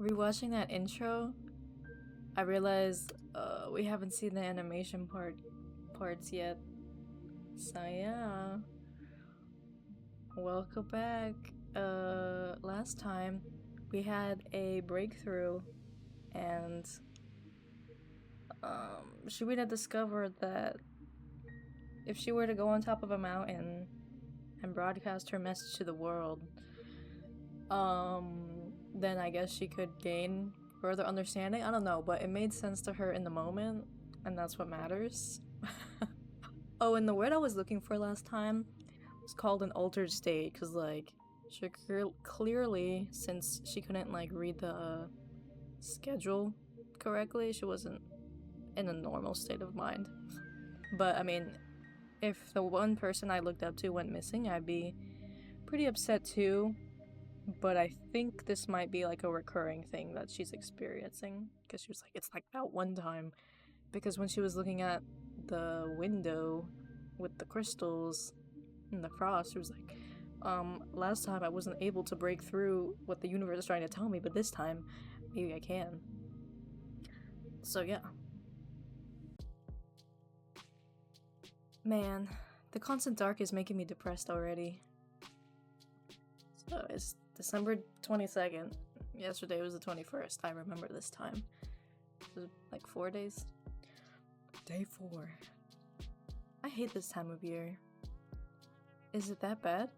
Rewatching that intro, I realized we haven't seen the animation parts yet. So yeah. Welcome back. Last time we had a breakthrough and Shubina discovered that if she were to go on top of a mountain and broadcast her message to the world, then I guess she could gain further understanding. I don't know, but it made sense to her in the moment, and that's what matters. Oh, and the word I was looking for last time was called an altered state, because, like, she clearly, since she couldn't, like, read the schedule correctly, she wasn't in a normal state of mind. But, I mean, if the one person I looked up to went missing, I'd be pretty upset too. But I think this might be like a recurring thing that she's experiencing, because she was like, it's like that one time. Because when she was looking at the window with the crystals and the frost, she was like, last time I wasn't able to break through what the universe is trying to tell me, but this time, maybe I can. So yeah. Man, the constant dark is making me depressed already. So it's December 22nd. Yesterday was the 21st. I remember this time. It was like 4 days. Day 4. I hate this time of year. Is it that bad?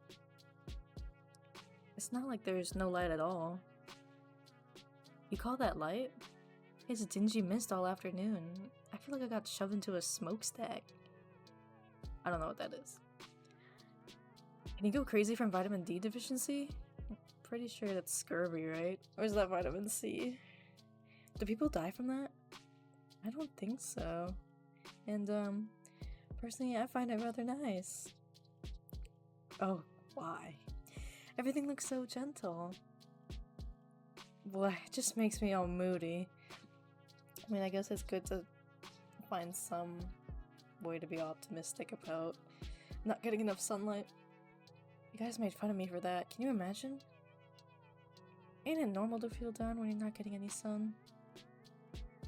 It's not like there's no light at all. You call that light? It's a dingy mist all afternoon. I feel like I got shoved into a smokestack. I don't know what that is. Can you go crazy from vitamin D deficiency? I'm pretty sure that's scurvy, right? Or is that vitamin C? Do people die from that? I don't think so. And, personally, I find it rather nice. Oh, why? Everything looks so gentle. Well, it just makes me all moody. I mean, I guess it's good to find some way to be optimistic about not getting enough sunlight. You guys made fun of me for that. Can you imagine? Ain't it normal to feel down when you're not getting any sun?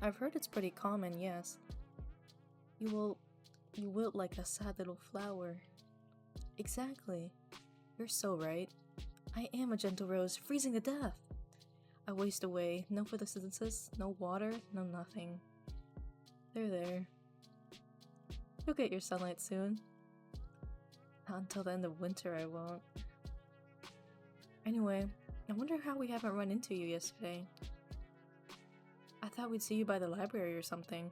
I've heard it's pretty common, yes. You wilt like a sad little flower. Exactly. You're so right. I am a gentle rose, freezing to death. I waste away, no photosynthesis, no water, no nothing. There. You'll get your sunlight soon. Not until the end of winter, I won't. Anyway, I wonder how we haven't run into you yesterday. I thought we'd see you by the library or something.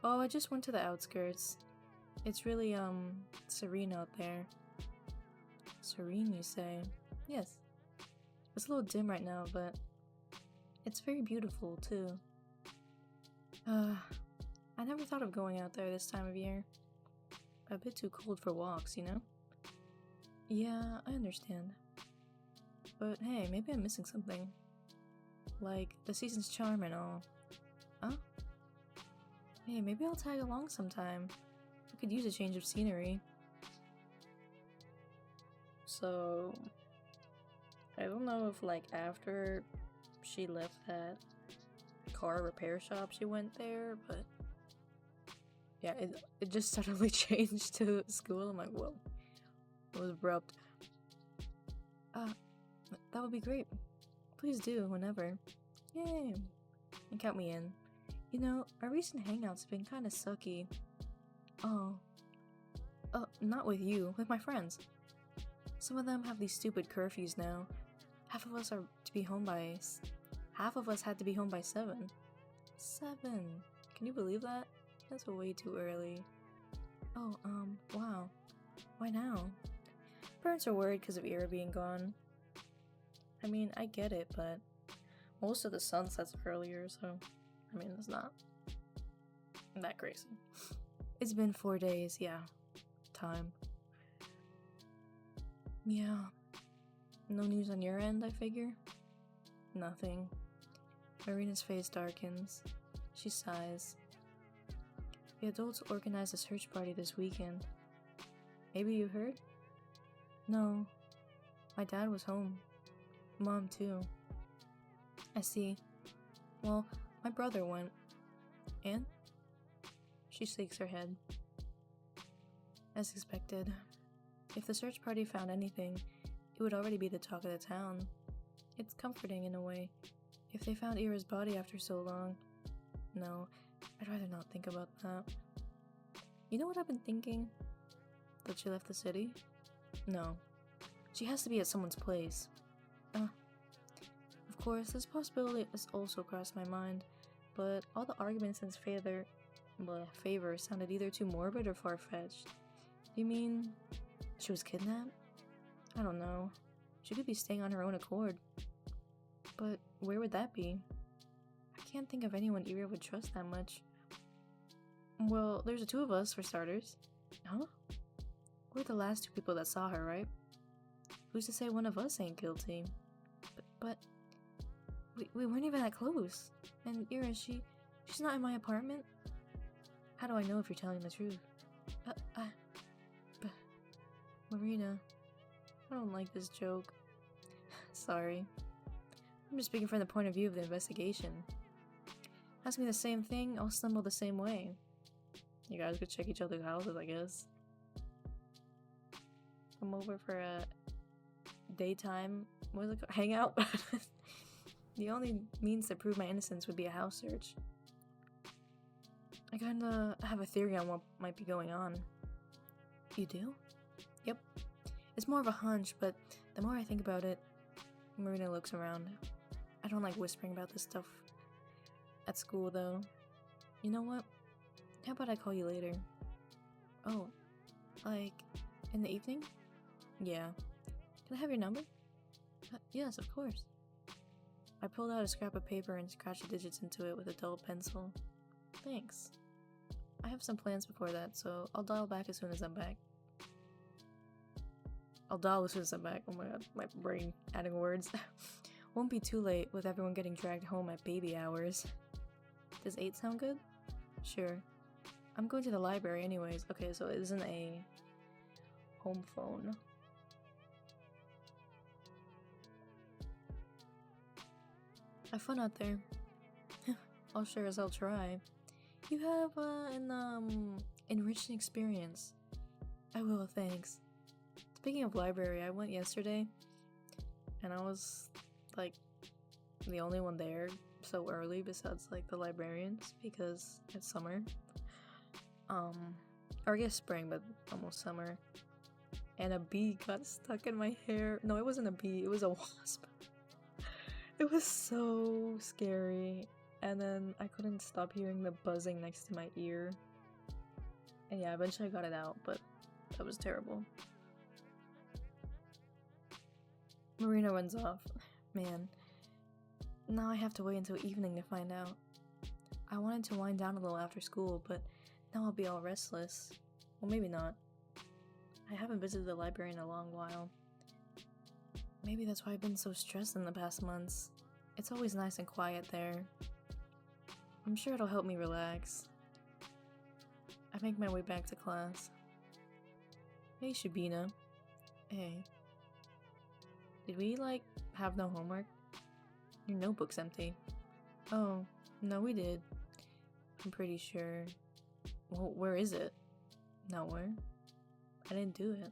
Oh, I just went to the outskirts. It's really, serene out there. Serene, you say? Yes. It's a little dim right now, but it's very beautiful, too. I never thought of going out there this time of year. A bit too cold for walks, you know? Yeah, I understand. But hey, maybe I'm missing something. Like, the season's charm and all. Huh? Hey, maybe I'll tag along sometime. I could use a change of scenery. So, I don't know if, like, after she left that car repair shop she went there, but yeah, it just suddenly changed to school. I'm like, whoa. It was abrupt. That would be great. Please do, whenever. Yay! And count me in. You know, our recent hangouts have been kinda sucky. Oh. Not with you, with my friends. Some of them have these stupid curfews now. Half of us had to be home by 7. 7! Can you believe that? That's way too early. Oh, wow. Why now? Parents are worried because of Ira being gone. I mean, I get it, but most of the sun sets earlier, so I mean, it's not that crazy. It's been 4 days, yeah. Time. Yeah. No news on your end, I figure? Nothing. Marina's face darkens. She sighs. The adults organized a search party this weekend. Maybe you heard? No. My dad was home. Mom, too. I see. Well, my brother went. And? She shakes her head. As expected. If the search party found anything, it would already be the talk of the town. It's comforting in a way. If they found Ira's body after so long. No, I'd rather not think about that. You know what I've been thinking? That she left the city? No. She has to be at someone's place. Of course, this possibility has also crossed my mind, but all the arguments in favor sounded either too morbid or far-fetched. You mean she was kidnapped? I don't know. She could be staying on her own accord. But where would that be? I can't think of anyone Ira would trust that much. Well, there's the two of us, for starters. Huh? We're the last two people that saw her, right? Who's to say one of us ain't guilty? But we weren't even that close. And Ira, she's not in my apartment? How do I know if you're telling the truth? Marina, I don't like this joke. Sorry. I'm just speaking from the point of view of the investigation. Ask me the same thing, I'll stumble the same way. You guys could check each other's houses, I guess. Come over for a daytime, what is it called? Hangout? The only means to prove my innocence would be a house search. I kinda have a theory on what might be going on. You do? Yep. It's more of a hunch, but the more I think about it, Marina looks around. I don't like whispering about this stuff at school, though. You know what? How about I call you later? Oh, like, in the evening? Yeah. Can I have your number? Yes, of course. I pulled out a scrap of paper and scratched the digits into it with a dull pencil. Thanks. I have some plans before that, so I'll dial back as soon as I'm back. I'll dial as soon as I'm back. Oh my god, my brain adding words. Won't be too late with everyone getting dragged home at baby hours. Does 8 sound good? Sure. I'm going to the library anyways. Okay, so it isn't a home phone. Have fun out there. I'll sure as hell try. You have an enriching experience. I will, thanks. Speaking of library, I went yesterday and I was like the only one there so early besides like the librarians because it's summer. Or I guess spring, but almost summer. And a bee got stuck in my hair. No, it wasn't a bee, it was a wasp. It was so scary. And then I couldn't stop hearing the buzzing next to my ear. And yeah, eventually I got it out, but that was terrible. Marina runs off. Man. Now I have to wait until evening to find out. I wanted to wind down a little after school, but now I'll be all restless. Well, maybe not. I haven't visited the library in a long while. Maybe that's why I've been so stressed in the past months. It's always nice and quiet there. I'm sure it'll help me relax. I make my way back to class. Hey, Shubina. Hey. Did we, like, have no homework? Your notebook's empty. Oh, no, we did. I'm pretty sure. Well, where is it? Nowhere. I didn't do it.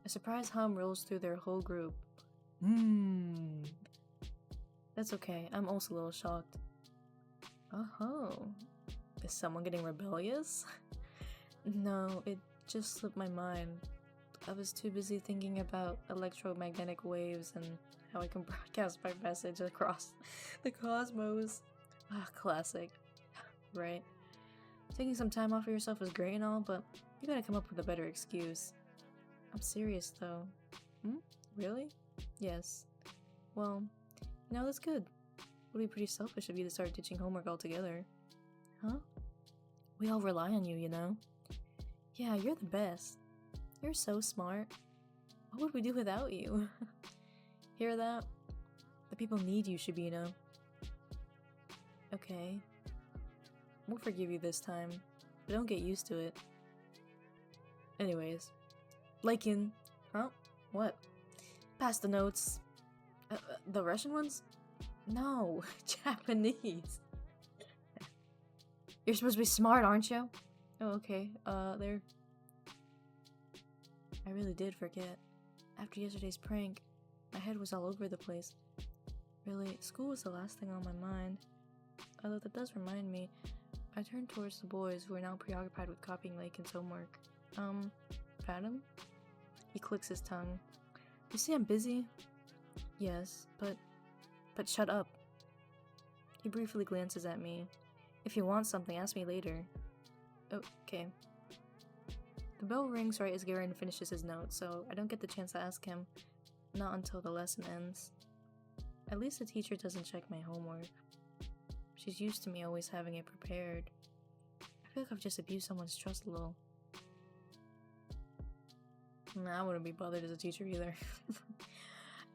A surprise hum rolls through their whole group. That's okay, I'm also a little shocked. Oh, is someone getting rebellious? No, it just slipped my mind. I was too busy thinking about electromagnetic waves and how I can broadcast my message across the cosmos. Ah, classic. Right. Taking some time off of yourself is great and all, but you gotta come up with a better excuse. I'm serious though. Really? Yes. Well, you know, that's good. It would be pretty selfish of you to start ditching homework altogether. Huh? We all rely on you, you know? Yeah, you're the best. You're so smart. What would we do without you? Hear that? The people need you, Shubina. Okay. We'll forgive you this time, but don't get used to it. Anyways. Lakin. Huh? What? Pass the notes. The Russian ones? No, Japanese. You're supposed to be smart, aren't you? Oh, okay. There. I really did forget. After yesterday's prank, my head was all over the place. Really, school was the last thing on my mind. Although that does remind me, I turned towards the boys who are now preoccupied with copying Lakin's homework. Adam? He clicks his tongue. You see I'm busy? Yes, but shut up. He briefly glances at me. If you want something, ask me later. Okay. The bell rings right as Garen finishes his note, so I don't get the chance to ask him. Not until the lesson ends. At least the teacher doesn't check my homework. She's used to me always having it prepared. I feel like I've just abused someone's trust a little. Nah, I wouldn't be bothered as a teacher either.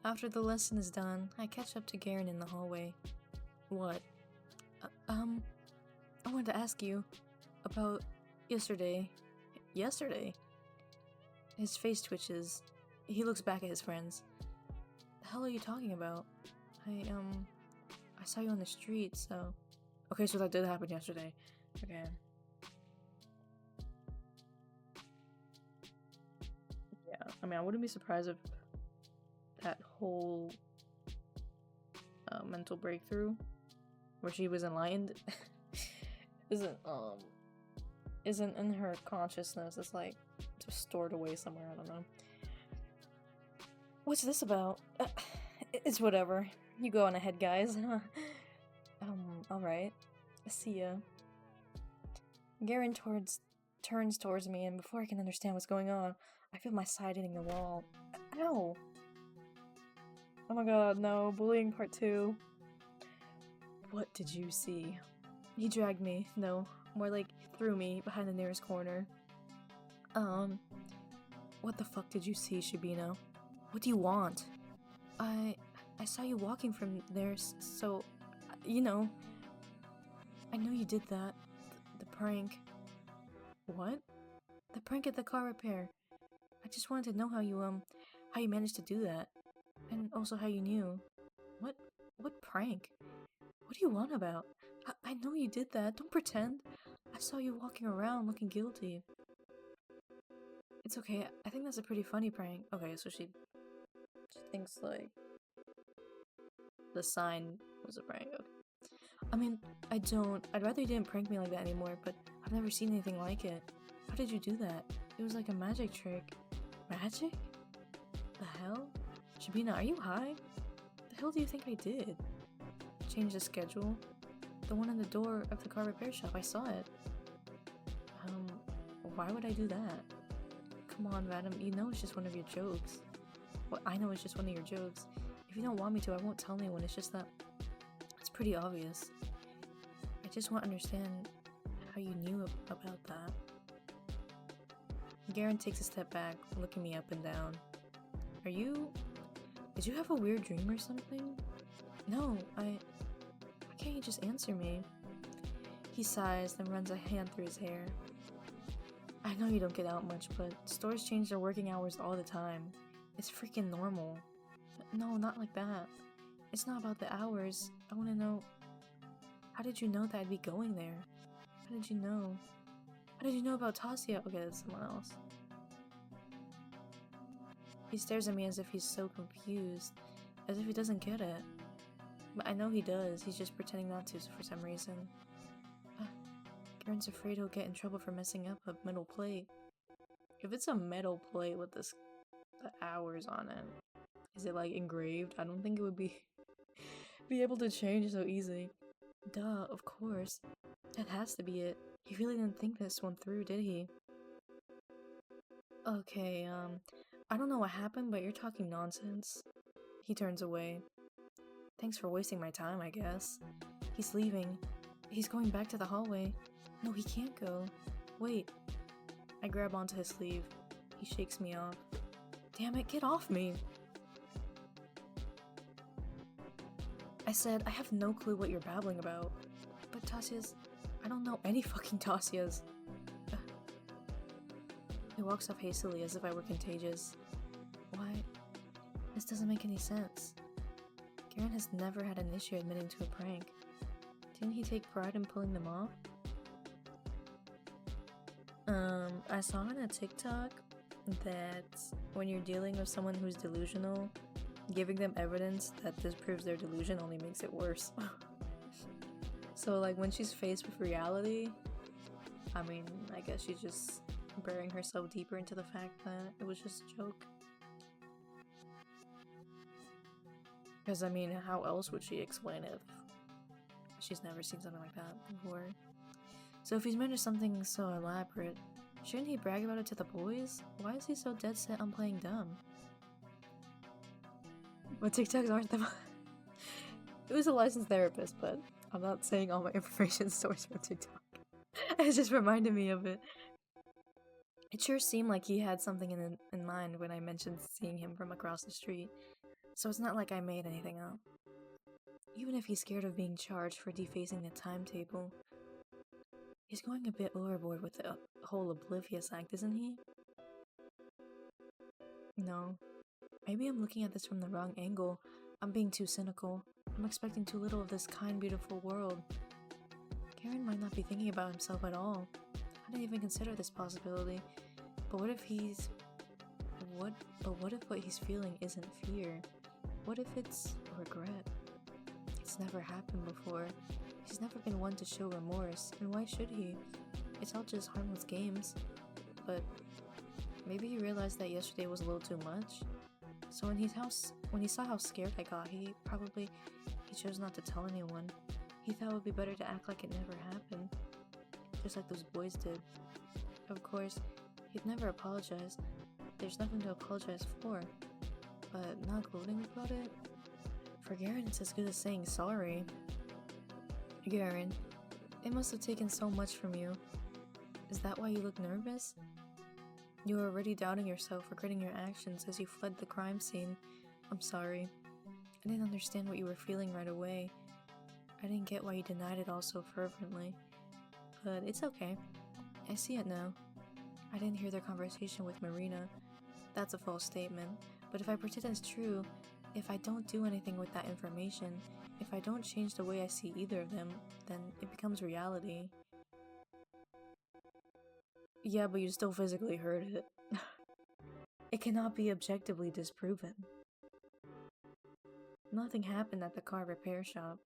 After the lesson is done, I catch up to Garen in the hallway. What? I wanted to ask you about yesterday. Yesterday? His face twitches. He looks back at his friends. The hell are you talking about? I saw you on the street, so... Okay, so that did happen yesterday. Okay. Yeah, I mean, I wouldn't be surprised if that whole mental breakthrough where she was enlightened isn't in her consciousness. It's like just stored away somewhere. I don't know. What's this about? It's whatever. You go on ahead, guys. Alright. See ya. Garen turns towards me, and before I can understand what's going on, I feel my side hitting the wall. Ow! Oh my god, no. Bullying part 2. What did you see? He dragged me. No, more like threw me behind the nearest corner. What the fuck did you see, Shubina? What do you want? I saw you walking from there, so, you know. I know you did that. The prank. What? The prank at the car repair. I just wanted to know how you managed to do that. And also how you knew. What prank? What do you want about? I know you did that. Don't pretend. I saw you walking around looking guilty. It's okay. I think that's a pretty funny prank. Okay, so she thinks like the sign was a prank. Okay. I mean, I'd rather you didn't prank me like that anymore, but I've never seen anything like it. How did you do that? It was like a magic trick. Magic? The hell? Shubina, are you high? The hell do you think I did? Change the schedule? The one on the door of the car repair shop, I saw it. Why would I do that? Come on, madam, you know it's just one of your jokes. Well, I know it's just one of your jokes. If you don't want me to, I won't tell anyone. It's just that it's pretty obvious. I just want to understand how you knew about that. Garen takes a step back, looking me up and down. Did you have a weird dream or something? No, why can't you just answer me? He sighs, then runs a hand through his hair. I know you don't get out much, but stores change their working hours all the time. It's freaking normal. No, not like that. It's not about the hours. I want to know, how did you know that I'd be going there? How did you know? How did you know about Tasia? Okay, that's someone else. He stares at me as if he's so confused, as if he doesn't get it. But I know he does, he's just pretending not to for some reason. Garen's afraid he'll get in trouble for messing up a metal plate. If it's a metal plate with the hours on it, is it like engraved? I don't think it would be able to change so easy. Duh, of course. That has to be it. He really didn't think this one through, did he? Okay, I don't know what happened, but you're talking nonsense. He turns away. Thanks for wasting my time, I guess. He's leaving. He's going back to the hallway. No, he can't go. Wait. I grab onto his sleeve. He shakes me off. Damn it, get off me! I said, I have no clue what you're babbling about. But Tasia's... I don't know any fucking Tasia's. He walks off hastily as if I were contagious. Why? This doesn't make any sense. Garen has never had an issue admitting to a prank. Didn't he take pride in pulling them off? I saw on a TikTok that when you're dealing with someone who's delusional, giving them evidence that disproves their delusion only makes it worse. So like when she's faced with reality, I mean, I guess she's just burying herself deeper into the fact that it was just a joke. Because I mean, how else would she explain it if she's never seen something like that before? So if he's managed something so elaborate, shouldn't he brag about it to the boys? Why is he so dead set on playing dumb? But TikToks aren't the It was a licensed therapist, but I'm not saying all my information sourced from TikTok. It just reminded me of it. It sure seemed like he had something in mind when I mentioned seeing him from across the street, so it's not like I made anything up. Even if he's scared of being charged for defacing the timetable, he's going a bit overboard with the whole oblivious act, isn't he? No. Maybe I'm looking at this from the wrong angle. I'm being too cynical. I'm expecting too little of this kind, beautiful world. Garen might not be thinking about himself at all. I didn't even consider this possibility. But what if what he's feeling isn't fear? What if it's regret? It's never happened before. He's never been one to show remorse, and why should he? It's all just harmless games. But maybe he realized that yesterday was a little too much. So when he saw how scared I got, he chose not to tell anyone. He thought it would be better to act like it never happened, just like those boys did. Of course, he'd never apologize. There's nothing to apologize for. But not gloating about it? For Garen, it's as good as saying sorry. Garen, it must have taken so much from you. Is that why you look nervous? You were already doubting yourself, regretting your actions as you fled the crime scene. I'm sorry. I didn't understand what you were feeling right away. I didn't get why you denied it all so fervently. But it's okay. I see it now. I didn't hear their conversation with Marina. That's a false statement. But if I pretend it's true, if I don't do anything with that information, if I don't change the way I see either of them, then it becomes reality. Yeah, but you still physically heard it. It cannot be objectively disproven. Nothing happened at the car repair shop.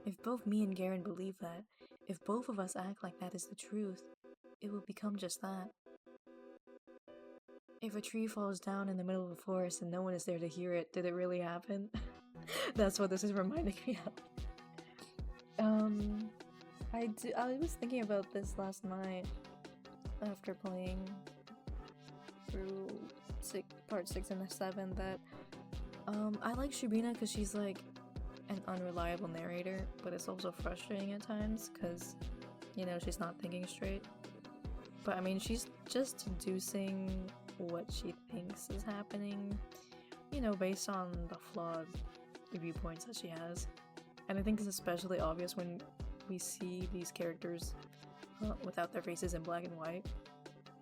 If both me and Garen believe that, if both of us act like that is the truth, it will become just that. If a tree falls down in the middle of the forest and no one is there to hear it, did it really happen? That's what this is reminding me of. I was thinking about this last night after playing through part 6 and 7 that I like Shubina because she's like an unreliable narrator, but it's also frustrating at times because, you know, she's not thinking straight. But I mean, she's just deducing what she thinks is happening, you know, based on the flawed viewpoints that she has. And I think it's especially obvious when we see these characters without their faces in black and white,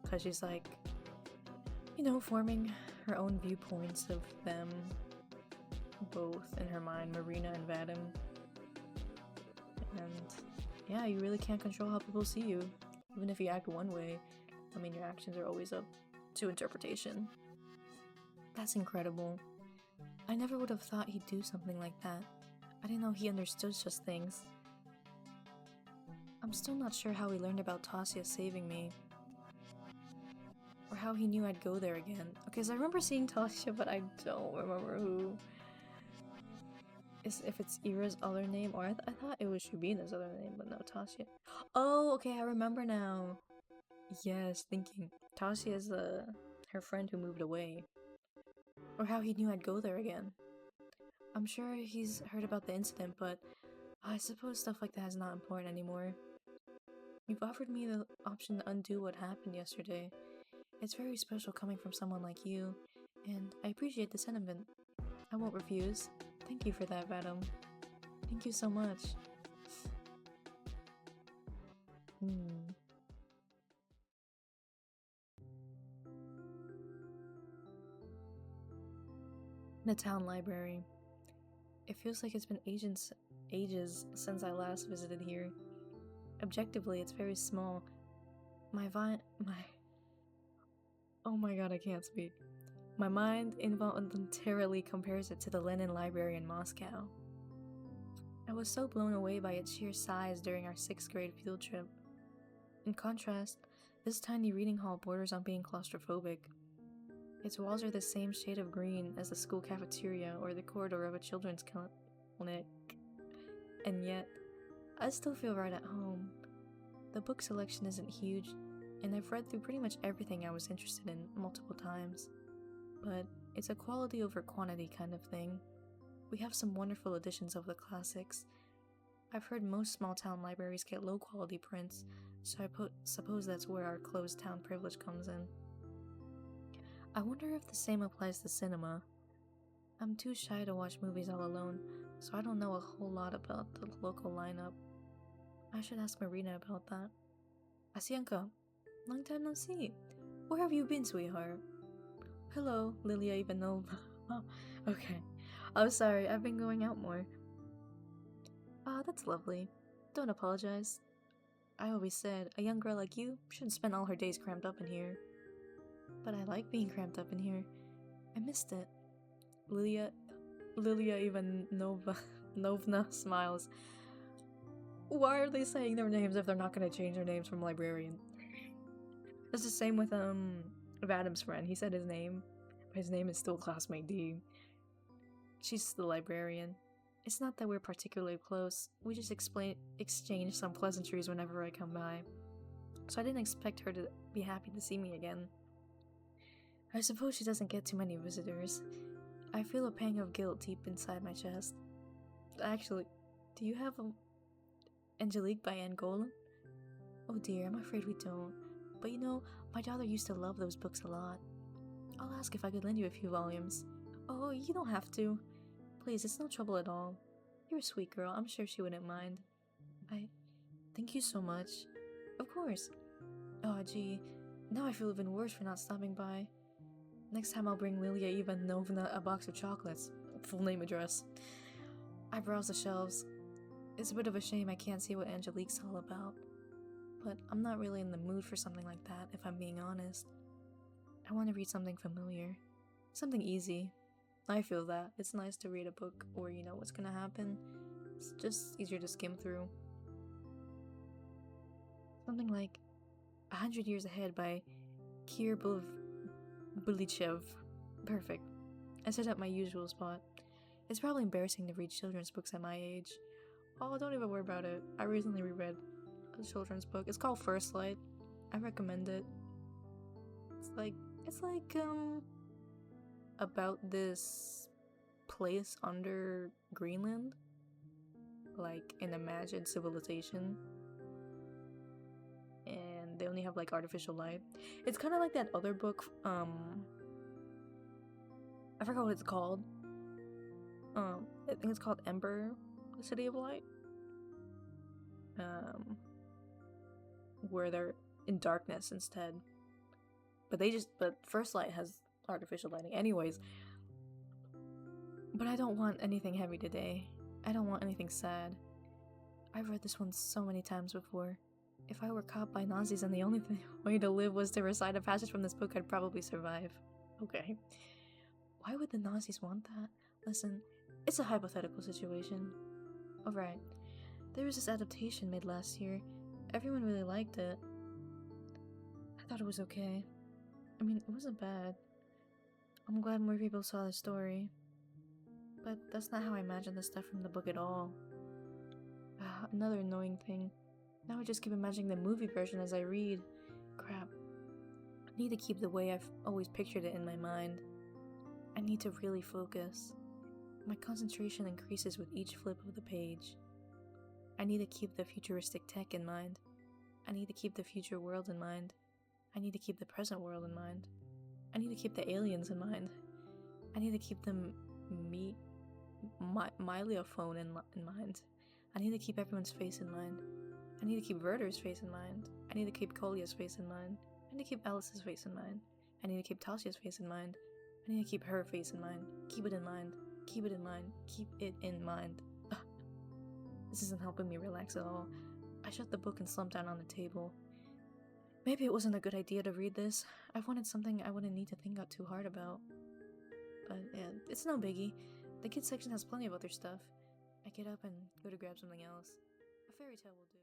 because she's like, you know, forming her own viewpoints of them both in her mind, Marina and Vadim. And yeah, you really can't control how people see you. Even if you act one way, I mean, your actions are always up to interpretation. That's incredible. I never would have thought he'd do something like that. I didn't know he understood such things. I'm still not sure how he learned about Tasia saving me. Or how he knew I'd go there again. Okay, so I remember seeing Tasia, but I don't remember who. If it's Ira's other name, or I thought it was Shubina's other name, but no, Tasia. Oh, okay, I remember now. Yes, thinking. Tasia is her friend who moved away. Or how he knew I'd go there again. I'm sure he's heard about the incident, but I suppose stuff like that is not important anymore. You've offered me the option to undo what happened yesterday. It's very special coming from someone like you, and I appreciate the sentiment. I won't refuse. Thank you for that, Vadim. Thank you so much. The town library. It feels like it's been ages since I last visited here. Objectively, it's very small. Oh my god, I can't speak. My mind involuntarily compares it to the Lenin Library in Moscow. I was so blown away by its sheer size during our 6th grade field trip. In contrast, this tiny reading hall borders on being claustrophobic. Its walls are the same shade of green as the school cafeteria or the corridor of a children's clinic. And yet, I still feel right at home. The book selection isn't huge, and I've read through pretty much everything I was interested in multiple times. But it's a quality over quantity kind of thing. We have some wonderful editions of the classics. I've heard most small-town libraries get low-quality prints, so I suppose that's where our closed-town privilege comes in. I wonder if the same applies to cinema. I'm too shy to watch movies all alone, so I don't know a whole lot about the local lineup. I should ask Marina about that. Asianka, long time no see. Where have you been, sweetheart? Hello, Lilia Ivanova. Oh, okay. I'm sorry, I've been going out more. Ah, that's lovely. Don't apologize. I always said, a young girl like you shouldn't spend all her days cramped up in here. But I like being cramped up in here. I missed it. Lilia Ivanovna smiles. Why are they saying their names if they're not going to change their names from librarian? It's the same with Adam's friend. He said his name, but his name is still classmate D. She's the librarian. It's not that we're particularly close. We just exchange some pleasantries whenever I come by. So I didn't expect her to be happy to see me again. I suppose she doesn't get too many visitors. I feel a pang of guilt deep inside my chest. Actually, do you have Angelique by Anne Golan? Oh dear, I'm afraid we don't. But you know, my daughter used to love those books a lot. I'll ask if I could lend you a few volumes. Oh, you don't have to. Please, it's no trouble at all. You're a sweet girl, I'm sure she wouldn't mind. Thank you so much. Of course. Oh gee, now I feel even worse for not stopping by. Next time I'll bring Lilia Ivanovna a box of chocolates. Full name address. I browse the shelves. It's a bit of a shame I can't see what Angelique's all about. But I'm not really in the mood for something like that, if I'm being honest. I want to read something familiar. Something easy. I feel that. It's nice to read a book where you know what's gonna happen. It's just easier to skim through. Something like 100 Years Ahead by Kir Bulichev. Perfect. I set up my usual spot. It's probably embarrassing to read children's books at my age. Oh, don't even worry about it. I recently reread a children's book. It's called First Light. I recommend it. It's like about this place under Greenland, like an imagined civilization, and they only have like artificial light. It's kind of like that other book, I forgot what it's called. I think it's called Ember, the City of Light. Where they're in darkness instead. But First Light has artificial lighting. Anyways. But I don't want anything heavy today. I don't want anything sad. I've read this one so many times before. If I were caught by Nazis and the only way to live was to recite a passage from this book, I'd probably survive. Okay. Why would the Nazis want that? Listen, it's a hypothetical situation. Alright. There was this adaptation made last year. Everyone really liked it. I thought it was okay. I mean, it wasn't bad. I'm glad more people saw the story. But that's not how I imagined the stuff from the book at all. Another annoying thing. Now I just keep imagining the movie version as I read. Crap. I need to keep the way I've always pictured it in my mind. I need to really focus. My concentration increases with each flip of the page. I need to keep the futuristic tech in mind. I need to keep the future world in mind. I need to keep the present world in mind. I need to keep the aliens in mind. I need to keep the Myleophone in mind. I need to keep everyone's face in mind. I need to keep Werther's face in mind. I need to keep Kolya's face in mind. I need to keep Alice's face in mind. I need to keep Tasia's face in mind. I need to keep her face in mind. Keep it in mind. Keep it in mind. Keep it in mind. This isn't helping me relax at all. I shut the book and slumped down on the table. Maybe it wasn't a good idea to read this. I wanted something I wouldn't need to think out too hard about. But yeah, it's no biggie. The kids section has plenty of other stuff. I get up and go to grab something else. A fairy tale will do.